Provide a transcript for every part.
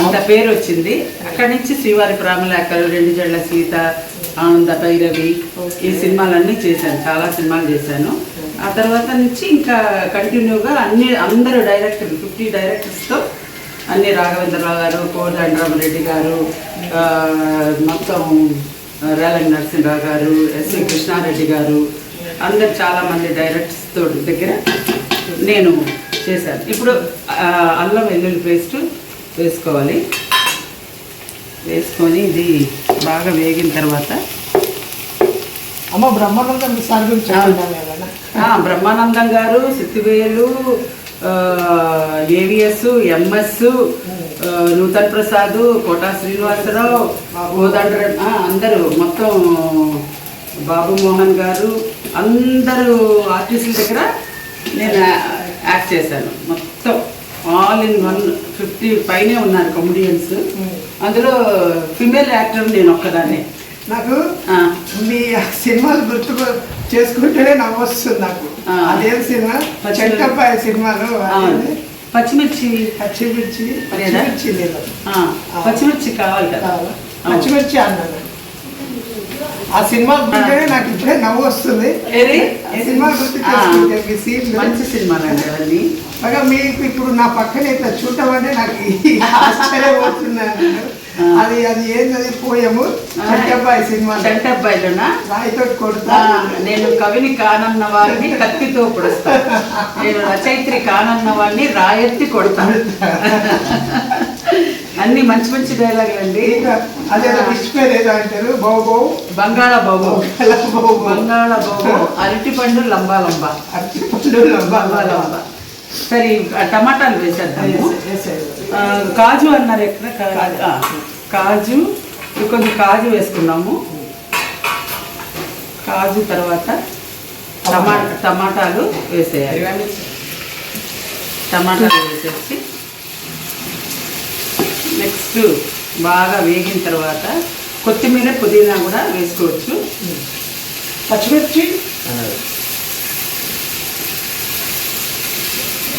అంత పేరు వచ్చింది. అక్కడి నుంచి శ్రీవారి ప్రామలేఖలు, రెండు జడ్ల సీత, ఆనంద భైరవి, ఈ సినిమాలన్నీ చేశాను. చాలా సినిమాలు చేశాను. ఆ తర్వాత నుంచి ఇంకా కంటిన్యూగా అందరూ డైరెక్టర్లు 50 డైరెక్టర్స్తో అన్ని రాఘవేంద్రరావు గారు, కోదండరామరెడ్డి గారు, మొత్తం రేలంగి నరసింహరావు గారు, ఎస్వి కృష్ణారెడ్డి గారు, అందరు చాలామంది డైరెక్టర్స్తో దగ్గర నేను చేశాను. ఇప్పుడు అల్లం వెల్లుల్లి పేస్ట్ వేసుకోవాలి. వేసుకొని ఇది బాగా వేగిన తర్వాత అమ్మ బ్రహ్మానందం సార్ గురించి బ్రహ్మానందం గారు, సిద్ధివేలు, ఏవిఎస్, ఎంఎస్, నూతన్ ప్రసాద్, కోటా శ్రీనివాసరావు, అందరూ మొత్తం బాబు మోహన్ గారు, అందరూ ఆర్టిస్టుల దగ్గర నేను యాక్ట్ చేశాను. మొత్తం ఆల్ ఇన్ వన్ 50 పైనే ఉన్నారు కమెడియన్స్. అందులో ఫిమేల్ యాక్టర్ నేను ఒక్కదాన్ని. నాకు మీ సినిమాలు గుర్తు చేసుకుంటేనే నవ్వు వస్తుంది నాకు. అదే సినిమా చెట్టబ్బాయి సినిమాలో పచ్చిమిర్చి పచ్చిమిర్చి పచ్చిమిర్చి లేదు, పచ్చిమిర్చి కావాలి కదా, పచ్చిమిర్చి అన్నాను. ఆ సినిమా గుర్తుంటేనే నాకు ఇప్పుడే నవ్వు వస్తుంది. సినిమా గుర్తు చేసుకుంటే మీ సీన్లు మంచి సినిమాలు అండి అవన్నీ. బాగా మీకు ఇప్పుడు నా పక్కన ఇట్లా చూడటం అంటే నాకు ఆశ్చర్యపోతున్నాను. అది ఏంటది పోయము చెట్టబ్బాయి సినిమా. చెట్టబ్బాయిలోనా రాయితో కొడతా, నేను కవిని కానన్న వారిని కత్తితో కొడుస్తా, నేను రచయిత్రి కానన్న వారిని రాయెత్తి కొడతాను. అన్ని మంచి మంచి డైలాగులు అండి. అదే డిష్ పేరు ఏదో అంటారు, బాబు బంగాళ బాబు, బంగాళ బాబు, అరటిపండు లంబా లంబా, అరటిపండు లంబా లంబా. సరే టమాటాలు వేసేద్దాము. కాజు అన్నారు ఎక్కడ, కాజు కొంచెం కాజు వేసుకున్నాము. కాజు తర్వాత టమాటాలు వేసేయాలి. టమాటాలు వేసేసి నెక్స్ట్ బాగా వేగిన తర్వాత కొత్తిమీర, పుదీనా కూడా వేసుకోవచ్చు. పచ్చిమిర్చి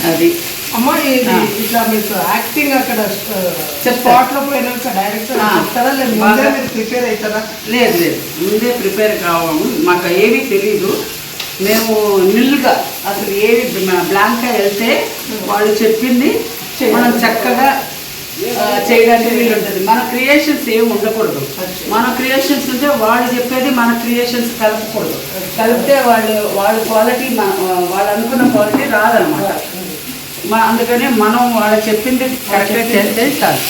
అది అమ్మాయి ఇట్లా మీకు యాక్టింగ్ అక్కడ స్పాట్ లో పోయినాక డైరెక్టర్ చెప్తారా, లేదా మీరు ప్రిపేర్ అవుతారా? లేదు లేదు, ముందే ప్రిపేర్ కావము. మాకు ఏమీ తెలీదు. మేము నిల్లుగా అసలు ఏవి బ్లాంక్గా వెళ్తే వాళ్ళు చెప్పింది మనం చక్కగా చేయడానికి వీలు ఉంటుంది. మన క్రియేషన్స్ ఏమి ఉండకూడదు. మన క్రియేషన్స్ ఉంటే వాళ్ళు చెప్పేది మన క్రియేషన్స్ కలపకూడదు. కలిపితే వాళ్ళ క్వాలిటీ వాళ్ళు అనుకున్న క్వాలిటీ రాదనమాట. అందుకనే మనం వాళ్ళు చెప్పింది కరెక్ట్గా చేస్తే చాలు.